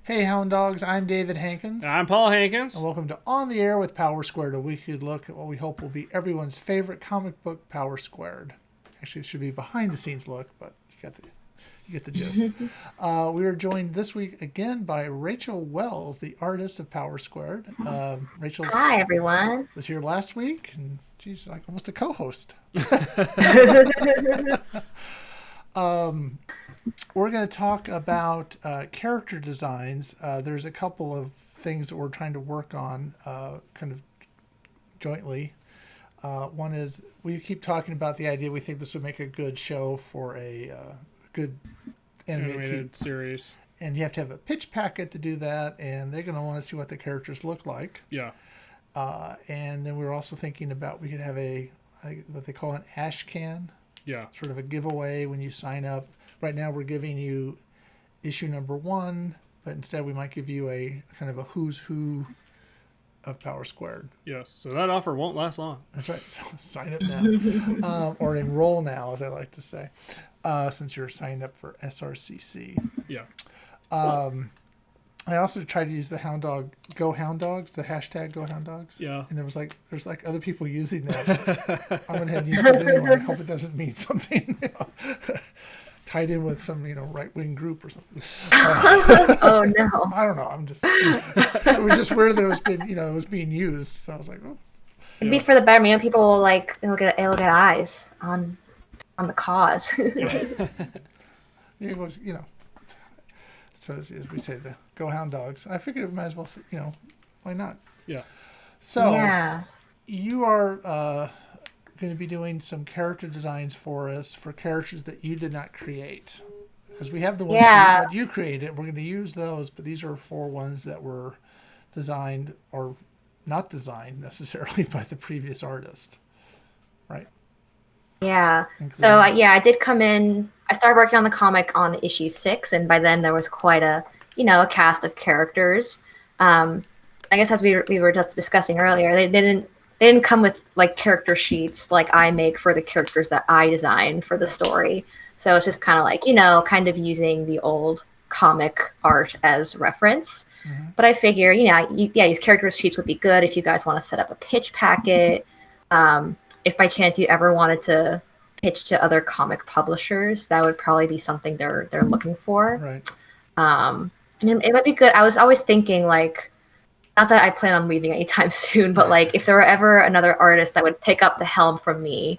Hey, Hound Dogs, I'm David Hankins, I'm Paul Hankins. and welcome to On the Air with Power Squared, a weekly look at what we hope will be everyone's favorite comic book, Power Squared. Actually, it should be behind the scenes look, but you get the gist. We are joined this week again by Rachel Wells, the artist of Power Squared. Rachel's Hi, everyone. was here last week, and she's like almost a co-host. We're going to talk about character designs. There's a couple of things that we're trying to work on kind of jointly. One is we keep talking about the idea we think this would make a good show for a good Animated series. And you have to have a pitch packet to do that, and they're going to want to see what the characters look like. Yeah. And then we were also thinking about we could have what they call an ash can. Yeah. Sort of a giveaway when you sign up. Right now we're giving you issue number 1, but instead we might give you a kind of a who's who of Power Squared. Yes. So that offer won't last long. That's right. So sign up now. Or enroll now, as I like to say, since you're signed up for SRCC. Yeah. I also tried to use the Go Hound Dogs, the hashtag Go Hound Dogs. Yeah. And there's other people using that. I went ahead and used it anyway. I hope it doesn't mean something tied in with some right wing group or something. Oh no! I don't know. It was just weird that it was being used. So I was like, oh. It'd be for the better. People will it'll get eyes on the cause. It was So as we say, the Go Hound Dogs. I figured it might as well. Why not? Yeah. So Yeah. you are going to be doing some character designs for us for characters that you did not create, because we have the ones that you created. We're going to use those, but these are 4 ones that were designed or not designed necessarily by the previous artist, right? Yeah. So I did come in. I started working on the comic on issue 6, and by then there was quite a cast of characters. I guess as we were just discussing earlier, they didn't come with like character sheets like I make for the characters that I design for the story. So it's just kind of like kind of using the old comic art as reference. Mm-hmm. But I figure these character sheets would be good if you guys want to set up a pitch packet. If by chance you ever wanted to pitch to other comic publishers, that would probably be something they're looking for. Right. And it might be good. I was always thinking, like, not that I plan on leaving anytime soon, but like if there were ever another artist that would pick up the helm from me,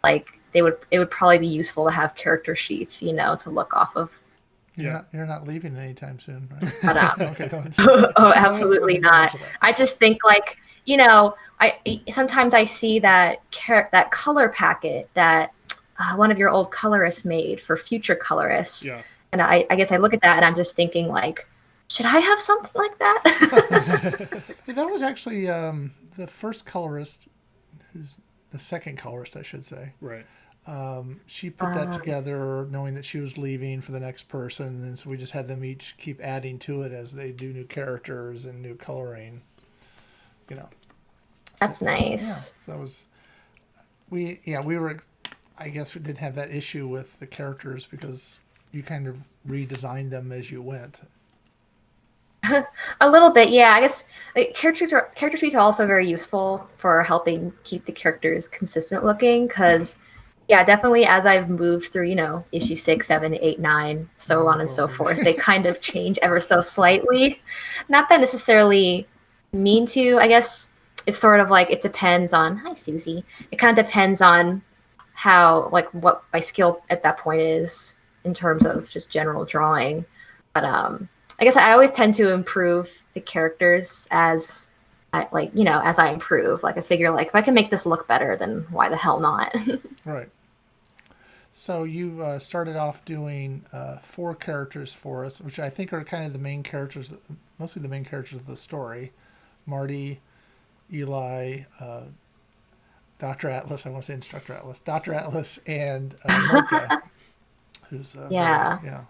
like it would probably be useful to have character sheets, to look off of. You're not leaving anytime soon, right? But, Okay, don't. Oh, absolutely not. I just think like, sometimes I see that color packet that one of your old colorists made for future colorists. Yeah. And I guess I look at that and I'm just thinking like, should I have something like that? That was actually the first colorist, who's the second colorist, I should say. Right. She put that together knowing that she was leaving for the next person, and then so we just had them each keep adding to it as they do new characters and new coloring. That's nice. Yeah, so that was we were. I guess we didn't have that issue with the characters because you kind of redesigned them as you went. A little bit, yeah. I guess character sheets are also very useful for helping keep the characters consistent looking. Because, definitely as I've moved through, issue 6, 7, 8, 9, so on and so forth, they kind of change ever so slightly. Not that necessarily mean to. I guess it's sort of like it depends on. Hi, Susie. It kind of depends on how what my skill at that point is in terms of just general drawing, but I guess I always tend to improve the characters as as I improve. Like I figure like if I can make this look better, then why the hell not? Right. So you started off doing 4 characters for us, which I think are kind of the main characters, mostly the main characters of the story. Marty, Eli, Dr. Atlas, I want to say Instructor Atlas, Dr. Atlas, and Mocha, who's yeah.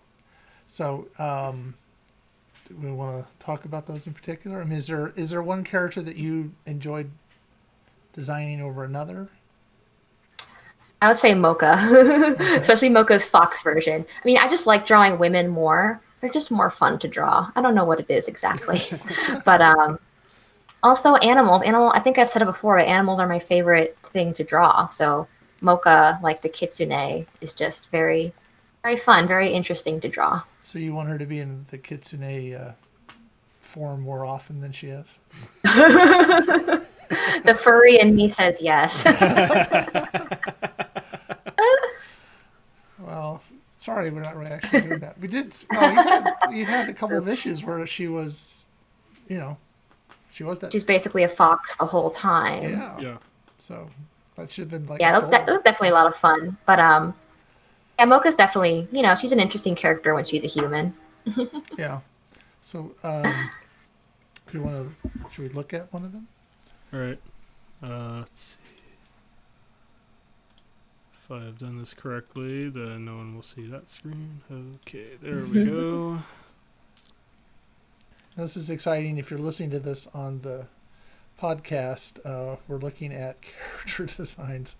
So do we want to talk about those in particular? I mean, is there one character that you enjoyed designing over another? I would say Mocha, especially Mocha's Fox version. I mean, I just like drawing women more. they're just more fun to draw. I don't know what it is exactly, but also animals. I think I've said it before, but animals are my favorite thing to draw. So Mocha, like the kitsune, is just very, very fun, very interesting to draw. So you want her to be in the kitsune form more often than she is? The furry in me says yes. Well, sorry, we're not really actually doing that. We did. Well, you had a couple of issues where she was, she was that. She's basically a fox the whole time. Yeah. So that should have been like. Yeah, that was definitely a lot of fun. But yeah, Mocha's definitely, she's an interesting character when she's a human. Yeah. So, should we look at one of them? All right. Let's see. If I have done this correctly, then no one will see that screen. Okay, there we go. This is exciting. If you're listening to this on the podcast, we're looking at character designs.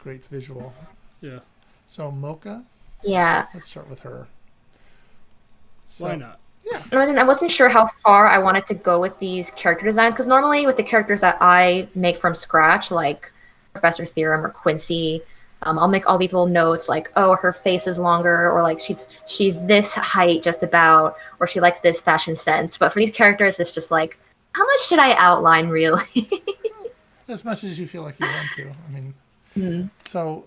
Great visual. Yeah. So Mocha? Yeah. Let's start with her. So, why not? Yeah. I wasn't sure how far I wanted to go with these character designs, because normally with the characters that I make from scratch, like Professor Theorem or Quincy, I'll make all these little notes like, oh, her face is longer, or like she's this height just about, or she likes this fashion sense. But for these characters, it's just like, how much should I outline really? As much as you feel like you want to. I mean, So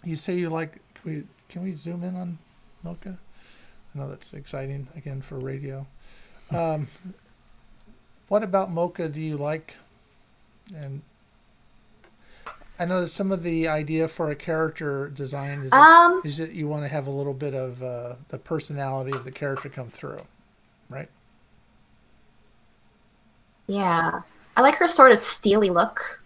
you say you like, can we zoom in on Mocha? I know that's exciting, again, for radio. What about Mocha do you like? And I know that some of the idea for a character design is that you want to have a little bit of the personality of the character come through, right? Yeah. I like her sort of steely look.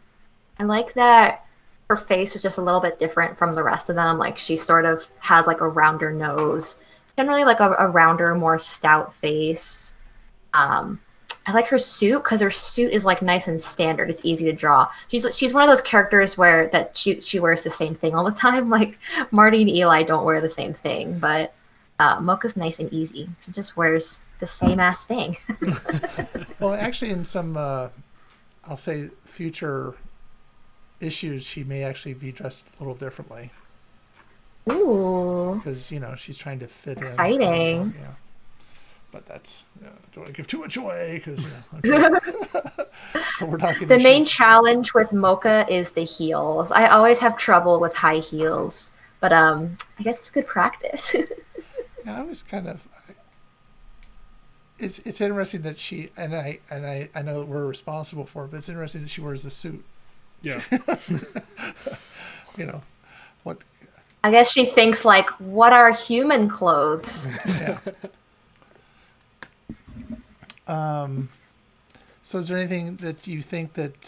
I like that her face is just a little bit different from the rest of them. Like she sort of has like a rounder nose. Generally like a rounder, more stout face. I like her suit because her suit is like nice and standard. It's easy to draw. She's one of those characters where that she wears the same thing all the time. Like Marty and Eli don't wear the same thing, but Mocha's nice and easy. She just wears the same ass thing. Well, actually, in some I'll say future issues, she may actually be dressed a little differently. Ooh. Because, she's trying to fit Exciting. in. Yeah. But that's, don't want to give too much away because, but we're talking. The main challenge with Mocha is the heels. I always have trouble with high heels, but I guess it's good practice. Yeah, I was kind of. It's interesting that she and I know we're responsible for it, but it's interesting that she wears a suit. Yeah. What? I guess she thinks like, what are human clothes? Yeah. So is there anything that you think that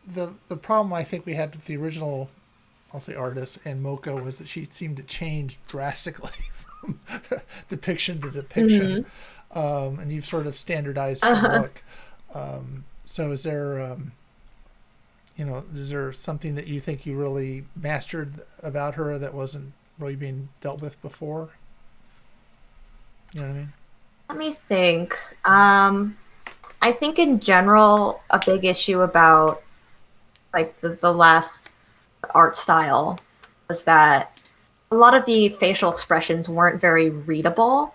the problem I think we had with the original, I'll say, artist and Mocha was that she seemed to change drastically from depiction to depiction, and you've sort of standardized her look. So is there is there something that you think you really mastered about her that wasn't really being dealt with before? You know what I mean? Let me think. I think in general, a big issue about like the last art style was that a lot of the facial expressions weren't very readable.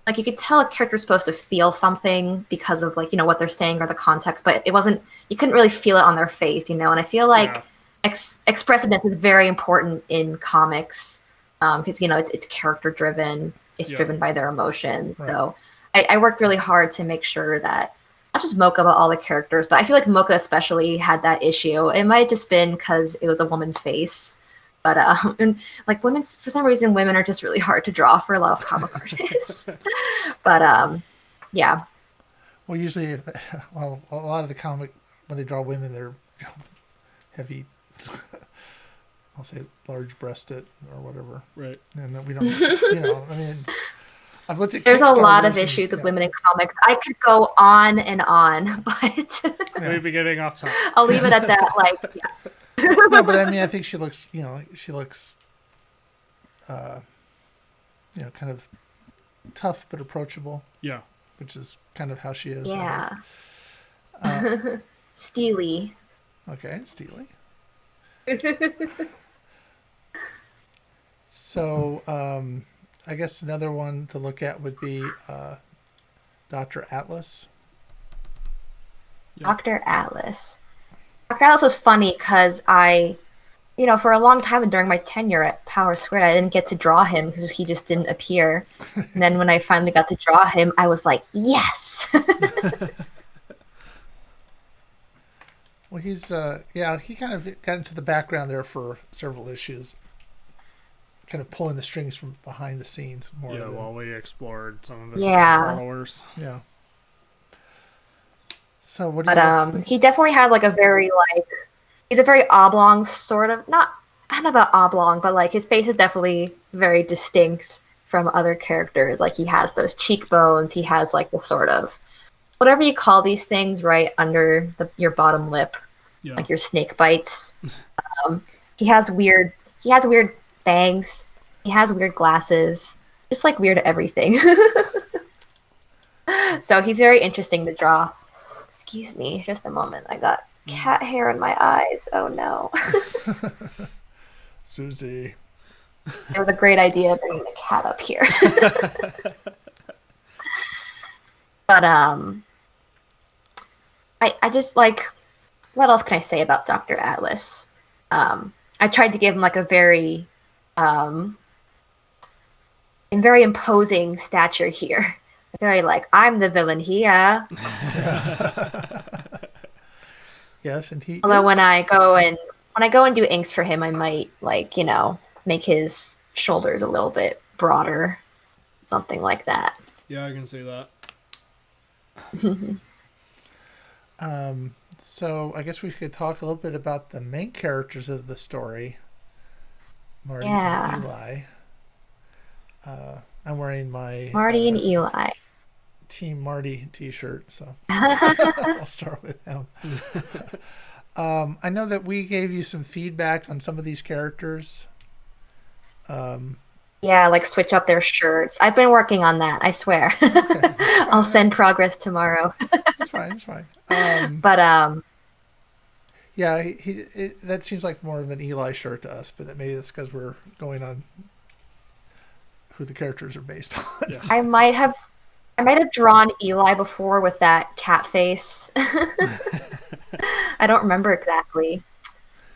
Like you could tell a character's supposed to feel something because of like, what they're saying or the context, but it wasn't, you couldn't really feel it on their face, and I feel like expressiveness is very important in comics because, it's character driven, it's driven by their emotions. Right. So I worked really hard to make sure that not just Mocha, but all the characters, but I feel like Mocha especially had that issue. It might have just been because it was a woman's face. But and like for some reason, women are just really hard to draw for a lot of comic artists. But yeah. Well, usually, a lot of the comic when they draw women, they're heavy. I'll say large-breasted or whatever. Right. And we don't. I've looked at. There's a lot of issues with women in comics. I could go on and on, but maybe getting off topic. I'll leave it at that. Like, yeah. No, but I think she looks. She looks kind of tough but approachable, Yeah. which is kind of how she is. Yeah. Uh, Steely. okay, Steely. So I guess another one to look at would be Dr. Atlas. Yeah. Dr. Atlas. Dr. Atlas was funny because for a long time during my tenure at Power Squared, I didn't get to draw him because he just didn't appear. And then when I finally got to draw him, I was like, yes! Well, he's he kind of got into the background there for several issues, kind of pulling the strings from behind the scenes more. Yeah, than, while we explored some of his Yeah. followers. Yeah. So what do you? But he definitely has like a very he's a very oblong sort of I don't know about oblong, but like his face is definitely very distinct from other characters. Like he has those cheekbones, he has like the sort of whatever you call these things right under your bottom lip, Yeah. like your snake bites. He has weird bangs. He has weird glasses, just like weird everything. So he's very interesting to draw. Excuse me, just a moment. I got cat hair in my eyes. Oh no. Susie. It was a great idea bringing the cat up here. But I just like, what else can I say about Dr. Atlas? I tried to give him like a very imposing stature here. Very like, I'm the villain here. Yes, and he. Although is... when I go and do inks for him, I might make his shoulders a little bit broader, something like that. Yeah, I can see that. So I guess we could talk a little bit about the main characters of the story, Marty and Eli. I'm wearing my Marty and Eli. Team Marty t-shirt, so I'll start with him. I know that we gave you some feedback on some of these characters. Yeah, like switch up their shirts. I've been working on that, I swear. Okay, I'll send progress tomorrow. It's fine. But yeah, that seems like more of an Eli shirt to us, but maybe that's because we're going on who the characters are based on. Yeah. I might have drawn Eli before with that cat face. I don't remember exactly.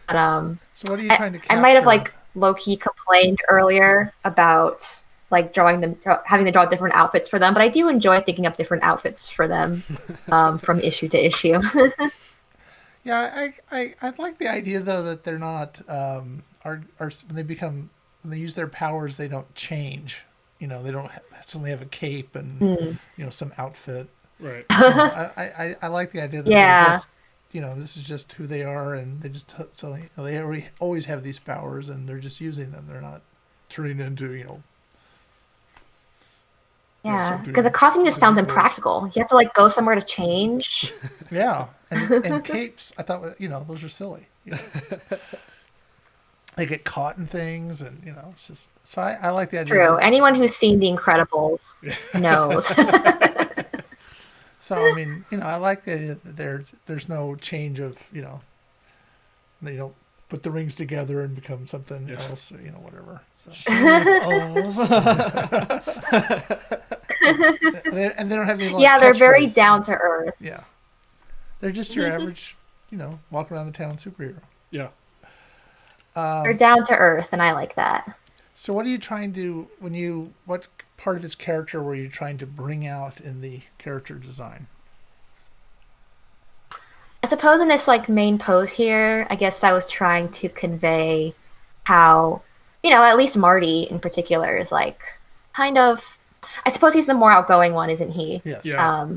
But so what are you trying to capture? I might have like low-key complained earlier about like having to draw different outfits for them, but I do enjoy thinking up different outfits for them from issue to issue. Yeah, I like the idea though that they're not when they use their powers, they don't change. They don't suddenly have a cape and some outfit. Right. I like the idea that they're just this is just who they are, and they just they always have these powers, and they're just using them. They're not turning into Yeah, because the costume just sounds impractical. You have to like go somewhere to change. Yeah, and capes, I thought those are silly. They get caught in things, and it's just so I like the idea. True. Anyone who's seen The Incredibles knows. So I mean, I like the idea that there's no change of they don't put the rings together and become something else, or whatever. So. And they don't have any. Like, they're very down to earth. Yeah, they're just your average, walk around the town superhero. Yeah. They're down to earth, and I like that. So what are you trying to what part of his character were you trying to bring out in the character design? I suppose in this like main pose here, I guess I was trying to convey how, at least Marty in particular is like kind of, I suppose he's the more outgoing one, isn't he? Yes. Yeah.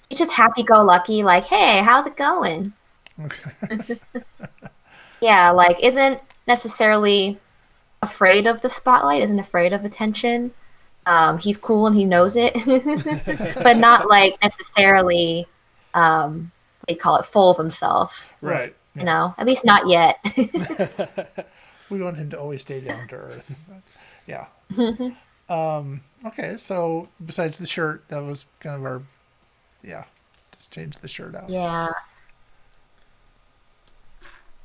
He's just happy-go-lucky, like, hey, how's it going? Okay. Yeah, like isn't necessarily afraid of the spotlight, isn't afraid of attention. He's cool and he knows it, but not like necessarily, what do you call it, full of himself. Right. At least not yet. We want him to always stay down to earth. Yeah. Okay, so besides the shirt, that was kind of our, yeah, just change the shirt out. Yeah.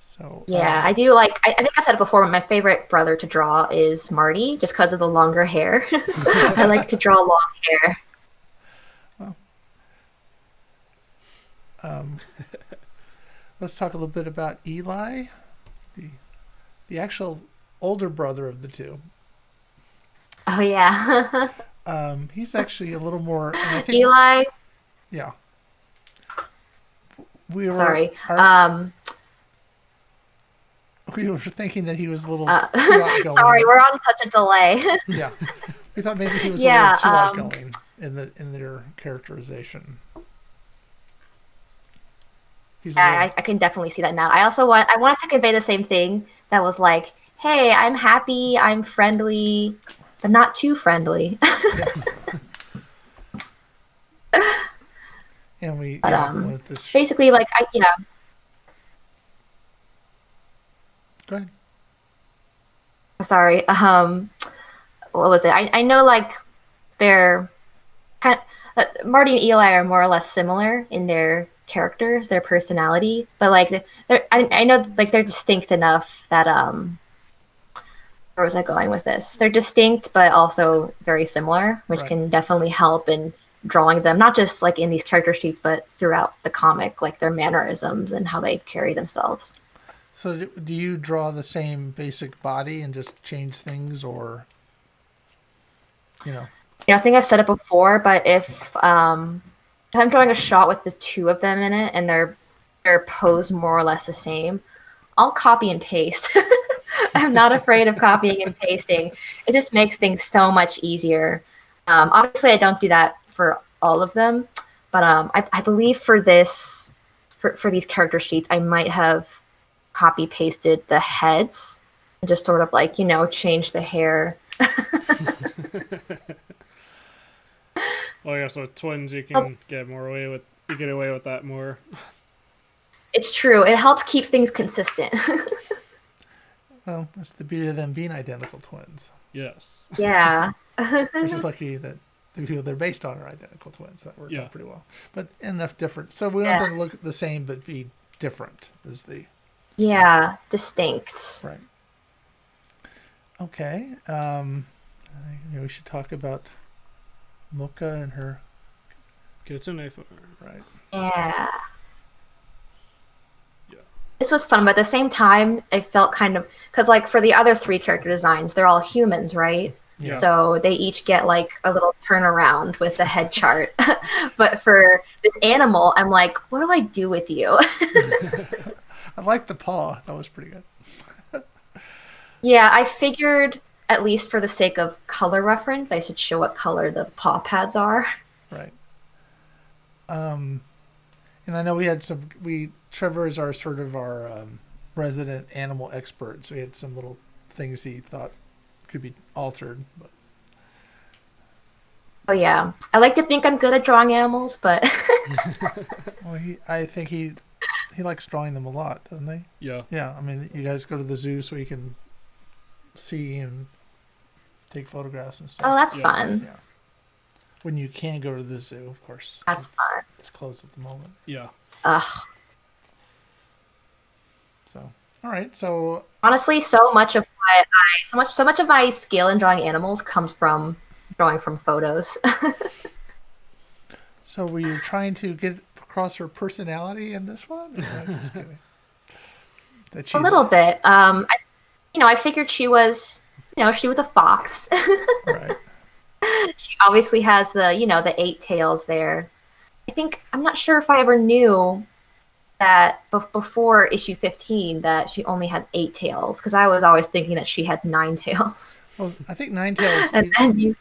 So, Yeah, I do like. I think I said it before, but my favorite brother to draw is Marty, just because of the longer hair. I like to draw long hair. well, let's talk a little bit about Eli, the the actual older brother of the two. Oh yeah, He's actually a little more, and I think, Eli. yeah, we were Sorry. we were thinking that he was a little too outgoing. Sorry, we're on such a delay. Yeah, we thought maybe he was Yeah, a little too outgoing in their characterization. He's a Yeah, little, I can definitely see that now. I wanted to convey the same thing that was like, hey, I'm happy, I'm friendly, but not too friendly. and we But went this. basically, like, Go ahead. sorry. What was it? I know like they're kind of Marty and Eli are more or less similar in their characters, their personality, but like I know like they're distinct enough that where was I going with this? They're distinct but also very similar, which Right. can definitely help in drawing them, not just like in these character sheets, but throughout the comic, like their mannerisms and how they carry themselves. So do you draw the same basic body and just change things, or you know? I think I've said it before, but if I'm drawing a shot with the two of them in it and they're posed more or less the same, I'll copy and paste. I'm not afraid of copying and pasting. It just makes things so much easier. Obviously, I don't do that for all of them, but I believe for this, for these character sheets, I might have copy pasted the heads and just sort of like change the hair. Oh yeah, so twins you can get away with that more. It's true. It helps keep things consistent. Well, that's the beauty of them being identical twins. Yes. Yeah. It's just lucky that the people they're based on are identical twins. That worked Yeah. out pretty well. But enough different. So we Yeah. want them to look the same but be different is the Yeah, distinct. right. Okay. We should talk about Mocha and her Kitsune for right. Yeah. yeah. This was fun, but at the same time, it felt kind of because, like, for the other three character designs, they're all humans, right? Yeah. So they each get like a little turnaround with the head chart. But for this animal, I'm like, what do I do with you? I like the paw. That was pretty good. Yeah, I figured, at least for the sake of color reference, I should show what color the paw pads are. Right. And I know Trevor is our sort of our resident animal expert, so we had some little things he thought could be altered. But Oh yeah, I like to think I'm good at drawing animals, but well, I think he likes drawing them a lot, doesn't he? Yeah. Yeah. I mean, you guys go to the zoo so you can see and take photographs and stuff. oh, that's Yeah. fun. Yeah. When you can go to the zoo, of course. That's fun. It's closed at the moment. Yeah. Ugh. So, all right. So, Honestly, so much of my skill in drawing animals comes from drawing from photos. so were you trying to get across her personality in this one? Or I'm just kidding. That A she's little bit. I figured she was a fox. right. She obviously has the 8 tails there. I'm not sure if I ever knew that before issue 15 that she only has 8 tails, because I was always thinking that she had 9 tails. Well, I think Nine Tails. And then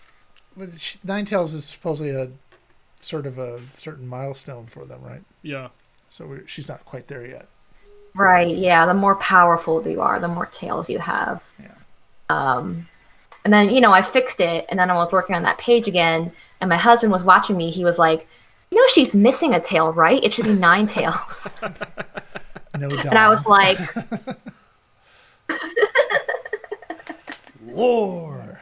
Nine Tails is supposedly a sort of a certain milestone for them, right? Yeah. So she's not quite there yet. right, yeah, the more powerful you are, the more tails you have. Yeah. And then, I fixed it, and then I was working on that page again, and my husband was watching me. He was like, she's missing a tail, right? It should be 9 tails. No doubt. And I was like, Lore.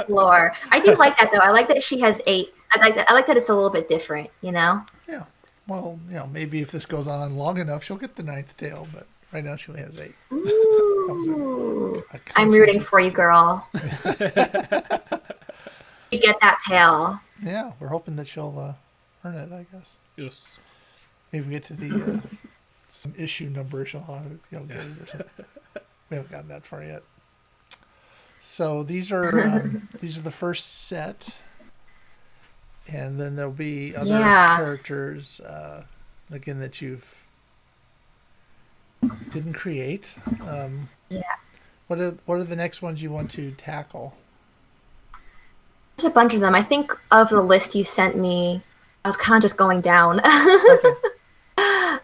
Lore. I do like that though. I like that she has 8. I like that it's a little bit different, you know? Yeah. Well, maybe if this goes on long enough, she'll get the 9th tail, but right now she only has 8. Ooh. I'm rooting for you, girl. You get that tail. Yeah, we're hoping that she'll earn it, I guess. Yes. Maybe we get to the some issue number she'll have, get it or something. We haven't gotten that far yet. So these are the first set, and then there'll be other characters again that you've didn't create. What are the next ones you want to tackle? There's a bunch of them. I think of the list you sent me, I was kind of just going down. Okay.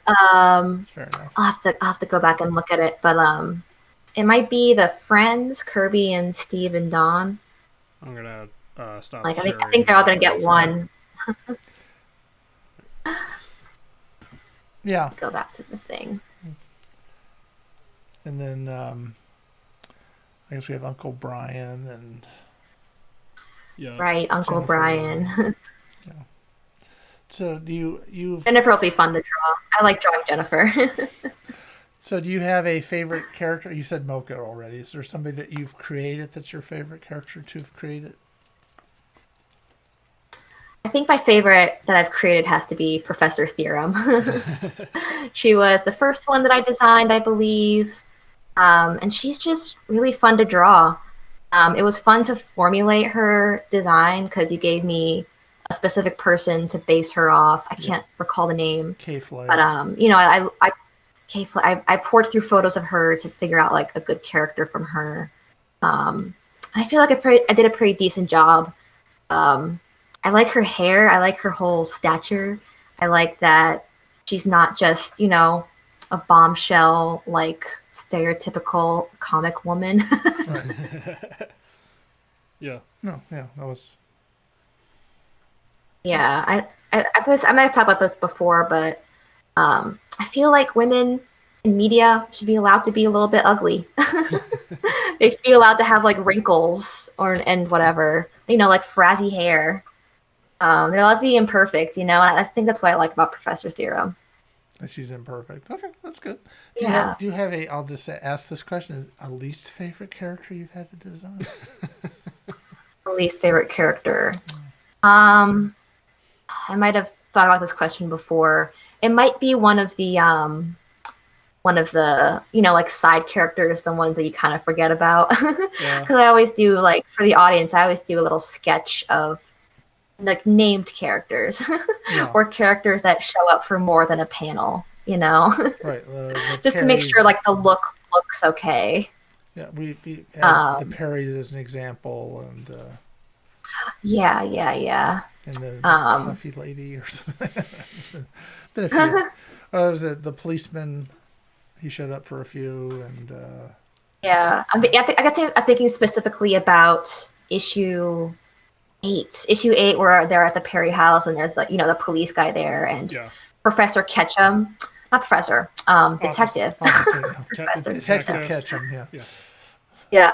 That's fair enough. I'll have to go back and look at it, but it might be the friends, Kirby and Steve and Dawn. I'm gonna stop. Like I think they're all gonna get one. Yeah. Go back to the thing. And then I guess we have Uncle Brian and right, Uncle Jennifer. Brian. Yeah. So you've Jennifer will be fun to draw. I like drawing Jennifer. So do you have a favorite character? You said Mocha already. Is there somebody that you've created that's your favorite character to have created? I think my favorite that I've created has to be Professor Theorem. She was the first one that I designed, I believe. And she's just really fun to draw. It was fun to formulate her design because you gave me a specific person to base her off. I can't recall the name. K-Flight. But I poured through photos of her to figure out like a good character from her. I feel like I did a pretty decent job. I like her hair. I like her whole stature. I like that she's not just, a bombshell, like stereotypical comic woman. Right. Yeah. No, yeah, that was. Yeah, I might have talked about this before, but I feel like women in media should be allowed to be a little bit ugly. They should be allowed to have like wrinkles and whatever, like frizzy hair. They're allowed to be imperfect, and I think that's what I like about Professor Theorem. She's imperfect. Okay, that's good. Yeah. Do you have I'll just say, ask this question, a least favorite character you've had to design? Least favorite character. I might have thought about this question before. It might be one of the like side characters, the ones that you kind of forget about. Because I always do, like, for the audience, I always do a little sketch of like named characters or characters that show up for more than a panel, Right. Just to make sure like the look looks okay. Yeah, we had the Perrys as an example, and yeah. And the coffee lady or something. been a few. There was the policeman. He showed up for a few, and yeah. I'm thinking specifically about issue 8. Issue 8, where they're at the Perry house, and there's the police guy there, and Professor Ketchum, not Professor, Detective. Detective Ketchum. Yeah. Yeah.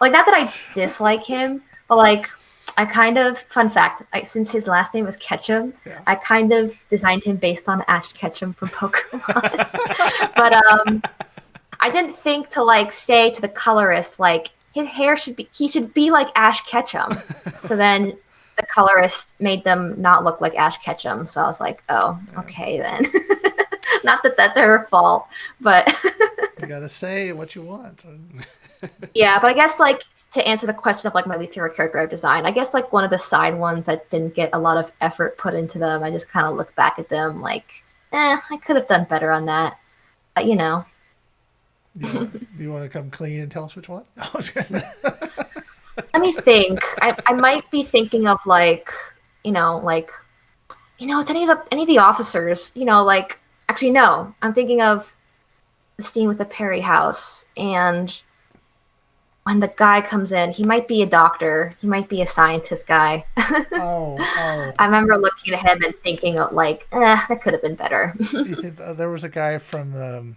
Like, not that I dislike him, but like, I kind of, fun fact, since his last name was Ketchum, I kind of designed him based on Ash Ketchum from Pokemon. But I didn't think to like say to the colorist like his hair should be like Ash Ketchum. So then the colorist made them not look like Ash Ketchum. So I was like, oh, okay then. Not that that's her fault, but you gotta say what you want. Yeah, but I guess like to answer the question of like my least favorite character I've designed, I guess like one of the side ones that didn't get a lot of effort put into them, I just kind of look back at them like, I could have done better on that. But Do you want to come clean and tell us which one? Let me think. I might be thinking of like, it's any of the officers, like, actually no, I'm thinking of the scene with the Perry house, and when the guy comes in, he might be a doctor, he might be a scientist guy. Oh. I remember looking at him and thinking of like, that could have been better. You think there was a guy from the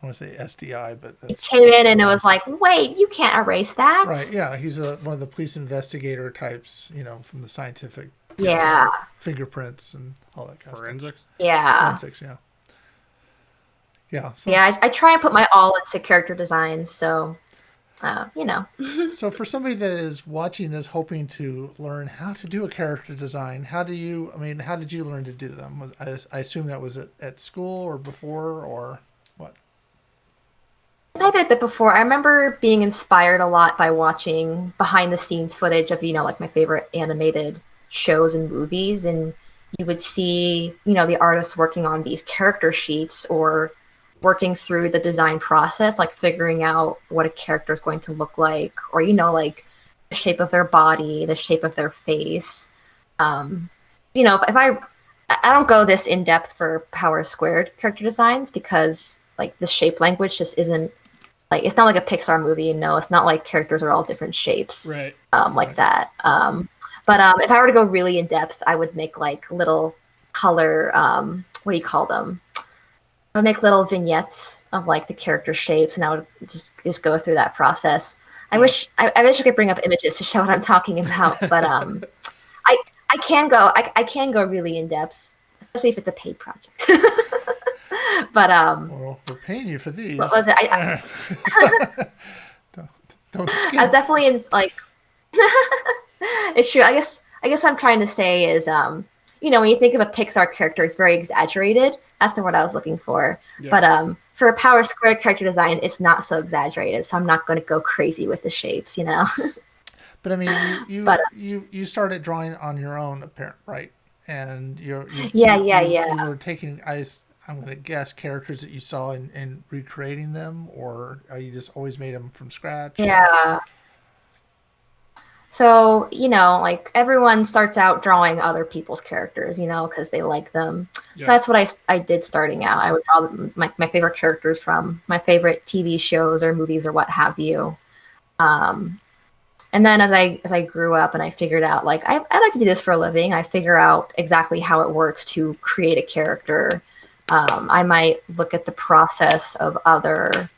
I want to say SDI, but He that's came in and it was like, wait, you can't erase that. right. Yeah, he's one of the police investigator types, from the scientific Yeah. fingerprints and all that kind of Forensics. stuff. Yeah. Forensics, yeah. Yeah. So, Yeah, I try and put my all into character design. So, you know. so for somebody that is watching this, hoping to learn how to do a character design, how did you learn to do them? I assume that was at school or before or what? I did a bit before. I remember being inspired a lot by watching behind the scenes footage of, like my favorite animated shows and movies. And you would see, the artists working on these character sheets or working through the design process, like figuring out what a character is going to look like, or, like the shape of their body, the shape of their face. If I don't go this in depth for Power Squared character designs because like the shape language just isn't like, it's not like a Pixar movie. It's not like characters are all different shapes, Right. like that. But if I were to go really in depth, I would make like little color, what do you call them? I would make little vignettes of like the character shapes, and I would just go through that process. I wish I could bring up images to show what I'm talking about, but I can go really in depth, especially if it's a paid project. But Well, we're paying you for these. what was it? Don't skip. I was definitely in like. It's true. I guess what I'm trying to say is, when you think of a Pixar character, it's very exaggerated. That's the word I was looking for. Yeah. But for a Power Squared character design, it's not so exaggerated. So I'm not going to go crazy with the shapes, But I mean, you started drawing on your own, apparent, right? And you were taking, I'm going to guess, characters that you saw and recreating them, or you just always made them from scratch? Yeah. So, like everyone starts out drawing other people's characters, because they like them. Yeah. So that's what I did starting out. I would draw my favorite characters from my favorite TV shows or movies or what have you. And then as I grew up and I figured out, like, I like to do this for a living, I figure out exactly how it works to create a character. I might look at the process of other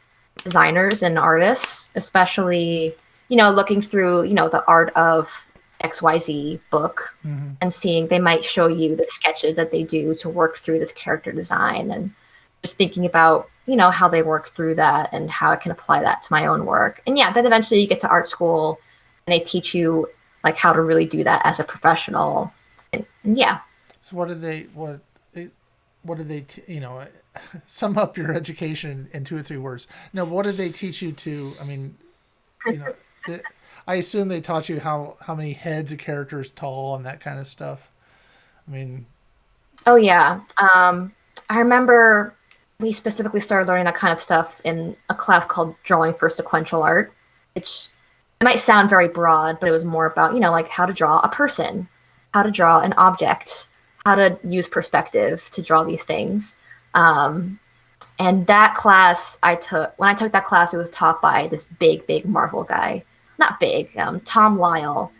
designers and artists, especially looking through, the art of XYZ book and seeing, they might show you the sketches that they do to work through this character design, and just thinking about, how they work through that and how I can apply that to my own work. And yeah, then eventually you get to art school and they teach you like how to really do that as a professional. And yeah. So what did they sum up your education in 2 or 3 words? No, what did they teach you to, I mean, I assume they taught you how many heads a character is tall and that kind of stuff. I mean. Oh yeah. I remember we specifically started learning that kind of stuff in a class called Drawing for Sequential Art, which it might sound very broad, but it was more about, like how to draw a person, how to draw an object, how to use perspective to draw these things. And that class when I took that class, it was taught by this big Marvel guy. Not big, Tom Lyle.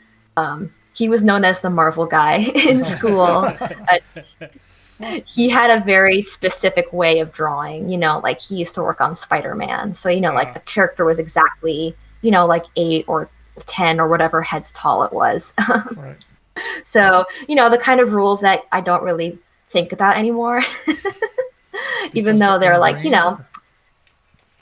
He was known as the Marvel guy in school. He had a very specific way of drawing, like he used to work on Spider-Man. So, like a character was exactly, like 8 or 10 or whatever heads tall it was. Right. So, the kind of rules that I don't really think about anymore. Even though they're like,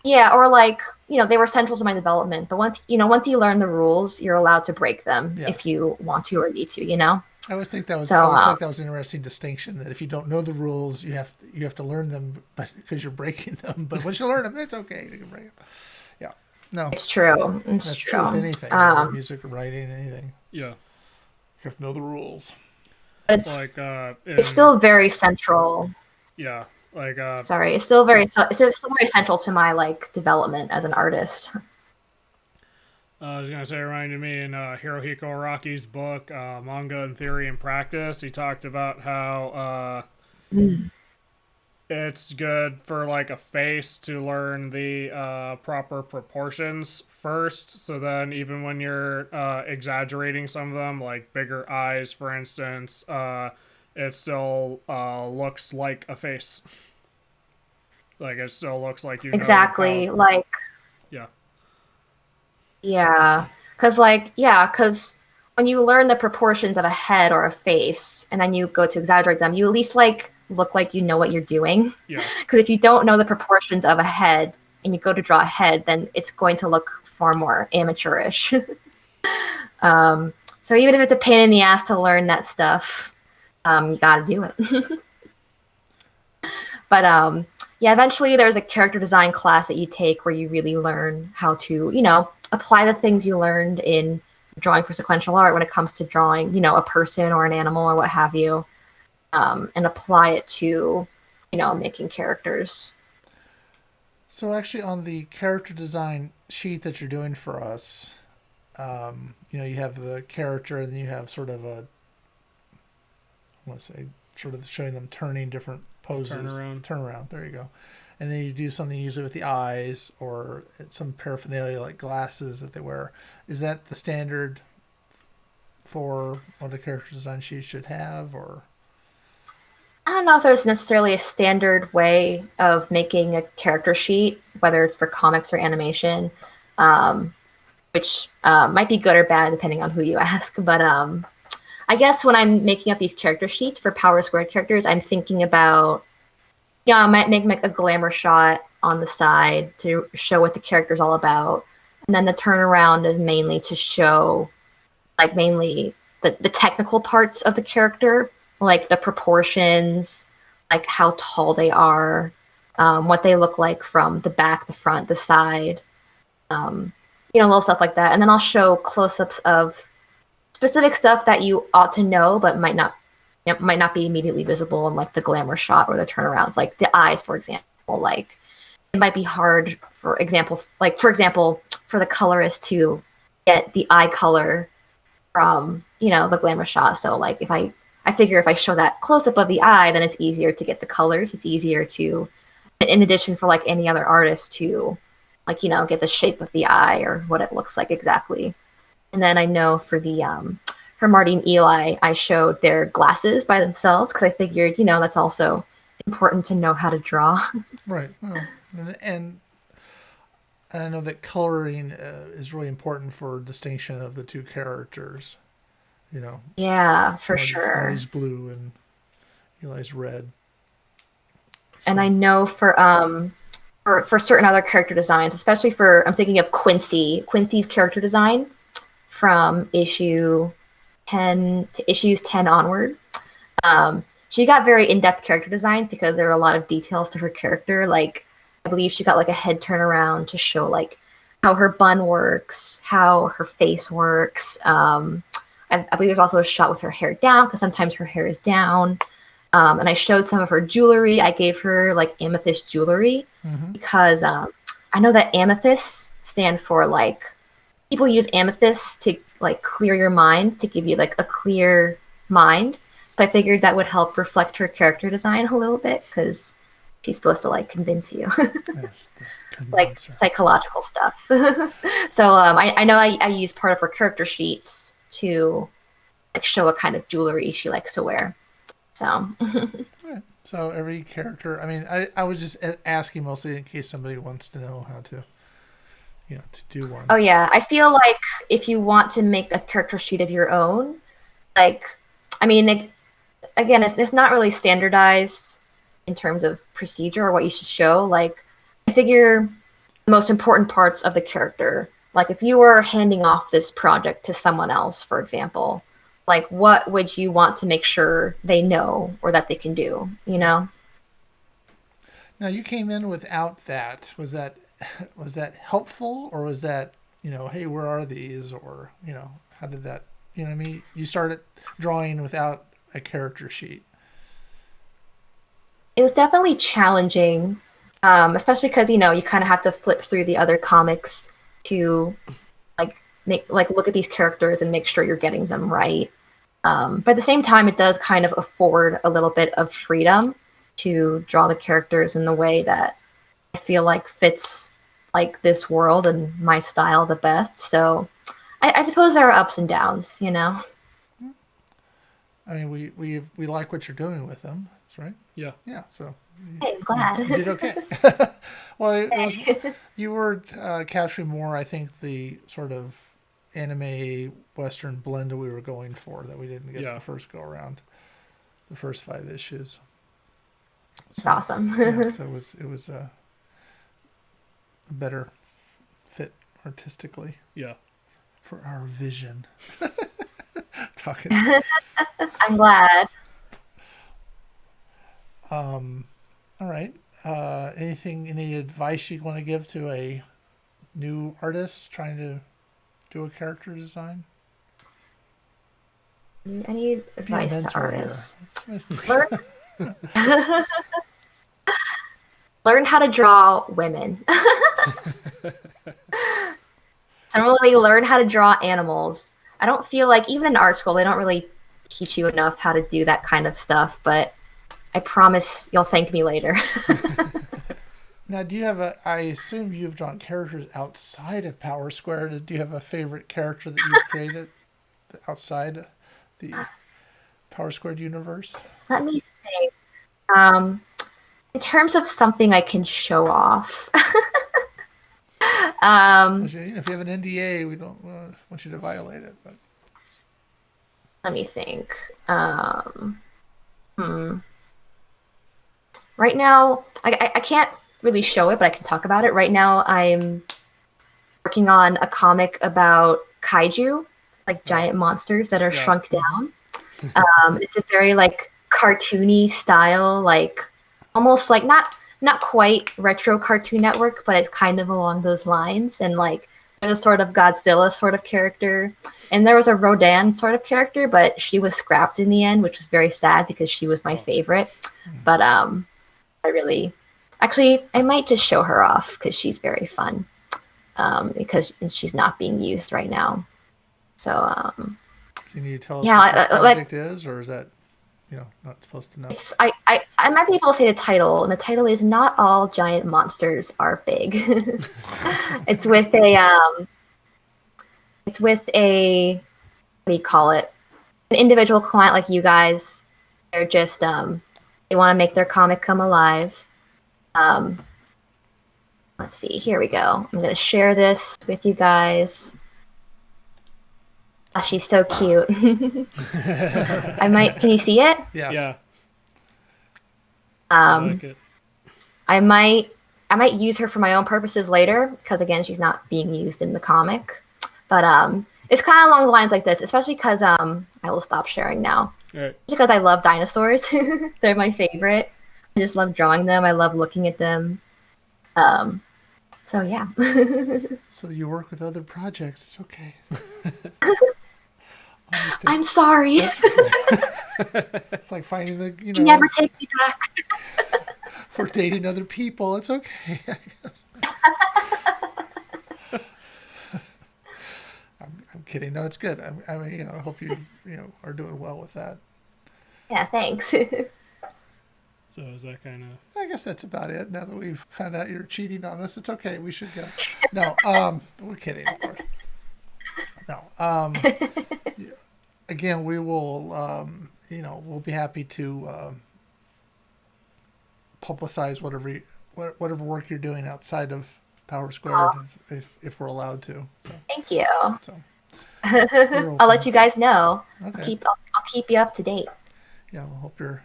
yeah, or like, they were central to my development. But once you learn the rules, you're allowed to break them if you want to or need to, I always think that was an interesting distinction, that if you don't know the rules, you have to learn them, but because you're breaking them. But once you learn them, it's okay. You can break them. Yeah. No. It's true. That's true with anything. Music or writing, anything. Yeah. You have to know the rules. It's still very central. Yeah. Like sorry, it's still very central to my like development as an artist. I was gonna say, it reminded me in Hirohiko Araki's book, Manga in Theory and Practice, he talked about how it's good for like a face to learn the proper proportions first, so then even when you're exaggerating some of them, like bigger eyes for instance, it still looks like a face. Like it still looks like you know Exactly. Like, yeah. yeah. Because when you learn the proportions of a head or a face and then you go to exaggerate them, you at least like look like you know what you're doing. Yeah. Because if you don't know the proportions of a head and you go to draw a head, then it's going to look far more amateurish. So even if it's a pain in the ass to learn that stuff, you got to do it. But yeah, eventually there's a character design class that you take where you really learn how to, apply the things you learned in drawing for sequential art when it comes to drawing, a person or an animal or what have you, and apply it to, making characters. So actually, on the character design sheet that you're doing for us, you have the character, and then you have sort of a, I want to say, sort of showing them turning different poses. Turn around. There you go. And then you do something usually with the eyes or some paraphernalia like glasses that they wear. Is that the standard for what a character design sheet should have, or? I don't know if there's necessarily a standard way of making a character sheet, whether it's for comics or animation, which might be good or bad depending on who you ask. But I guess when I'm making up these character sheets for Power Squared characters, I'm thinking about, I might make like a glamour shot on the side to show what the character's all about. And then the turnaround is mainly to show, like, mainly the technical parts of the character, like the proportions, like how tall they are, what they look like from the back, the front, the side, little stuff like that. And then I'll show close-ups of specific stuff that you ought to know, but might not be immediately visible in like the glamour shot or the turnarounds, like the eyes, for example. Like it might be hard, for example, for the colorist to get the eye color from, the glamour shot. So like I figure if I show that close up of the eye, then it's easier to get the colors. It's easier to, in addition for like any other artist to like, get the shape of the eye or what it looks like exactly. And then I know for Marty and Eli, I showed their glasses by themselves because I figured, that's also important to know how to draw. Right. Well, and I know that coloring is really important for distinction of the two characters. Yeah, for sure. Marty's blue and Eli's red. And I know for certain other character designs, especially I'm thinking of Quincy's character design from issue 10 to issues 10 onward. She got very in-depth character designs because there are a lot of details to her character. Like, I believe she got like a head turnaround to show like how her bun works, how her face works. I believe there's also a shot with her hair down because sometimes her hair is down. And I showed some of her jewelry. I gave her like amethyst jewelry because I know that amethysts stand for like, people use amethysts to like clear your mind, to give you like a clear mind. So I figured that would help reflect her character design a little bit because she's supposed to like convince you, like psychological stuff. So I know I use part of her character sheets to like show what kind of jewelry she likes to wear. So. Right. So every character, I mean, I was just asking mostly in case somebody wants to know how to, to do one. Oh yeah, I feel like if you want to make a character sheet of your own, like, I mean, again, it's not really standardized in terms of procedure or what you should show. Like, I figure the most important parts of the character, like if you were handing off this project to someone else, for example, like what would you want to make sure they know or that they can do, Now you came in without that. Was that helpful, or was that, hey, where are these, or, how did that, what I mean? You started drawing without a character sheet. It was definitely challenging, especially because, you kind of have to flip through the other comics to look at these characters and make sure you're getting them right. But at the same time, it does kind of afford a little bit of freedom to draw the characters in the way that I feel like fits like this world and my style the best. So I suppose there are ups and downs, I mean, we like what you're doing with them. That's right. Yeah. Yeah. So Hey, I'm glad. You did okay. Well, it was, you were capturing more, I think, the sort of anime Western blend that we were going for that we didn't get Yeah. the first go around, the first 5 issues. It's awesome. Yeah, so it was a better fit artistically Yeah. for our vision. Talking. I'm glad. All right. Any advice you want to give to a new artist trying to do a character design? I need Be a advice to mentor here. artists. Learn, learn how to draw women. Similarly, learn how to draw animals. I don't feel like even in art school they don't really teach you enough how to do that kind of stuff, but I promise you'll thank me later. Now, do you have I assume you've drawn characters outside of Power Square. Do you have a favorite character that you've created outside the Power Squared universe? Let me think. In terms of something I can show off. If you have an NDA, we don't want you to violate it. But Let me think. Right now, I can't really show it, but I can talk about it. Right now, I'm working on a comic about kaiju, like giant monsters that are shrunk down. It's a very like cartoony style, like almost like not quite retro Cartoon Network, but it's kind of along those lines. And like there's a sort of Godzilla sort of character, and there was a Rodan sort of character, but she was scrapped in the end, which was very sad because she was my favorite. But I really, actually, I might just show her off because she's very fun. Because she's not being used right now. So can you tell us yeah, what the project is, or is that not supposed to know? it's I might be able to say the title, and the title is "Not All Giant Monsters Are Big." It's with a what do you call it? An individual client like you guys. They're just they want to make their comic come alive. Let's see. Here we go. I'm gonna share this with you guys. Oh, she's so cute. I might. Can you see it? Yes. Yeah. I like it. I might use her for my own purposes later because again, she's not being used in the comic. But it's kind of along the lines like this, especially because I will stop sharing now. Right. Just because I love dinosaurs, they're my favorite. I just love drawing them. I love looking at them. So yeah. So you work with other projects. It's okay. I'm sorry. It's like finding the You never take me back. for dating other people. It's okay. I'm kidding. No, it's good. I mean, I hope you are doing well with that. Yeah, thanks. So is that kind of? I guess that's about it. Now that we've found out you're cheating on us, it's okay. We should go. No, we're kidding, of course. No. Again, we will. We'll be happy to publicize whatever work you're doing outside of Power Squared, if we're allowed to. So, Thank you. so I'll let you guys know. Okay. I'll keep you up to date. Yeah, we'll hope your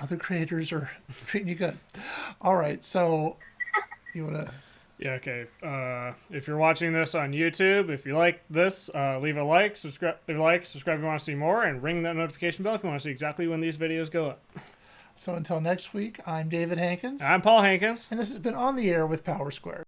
other creators are treating you good. All right, so you want to? Yeah, okay. If you're watching this on YouTube, if you like this, leave a like, subscribe if you want to see more, and ring that notification bell if you want to see exactly when these videos go up. So until next week, I'm David Hankins. I'm Paul Hankins. And this has been On the Air with Power Squared.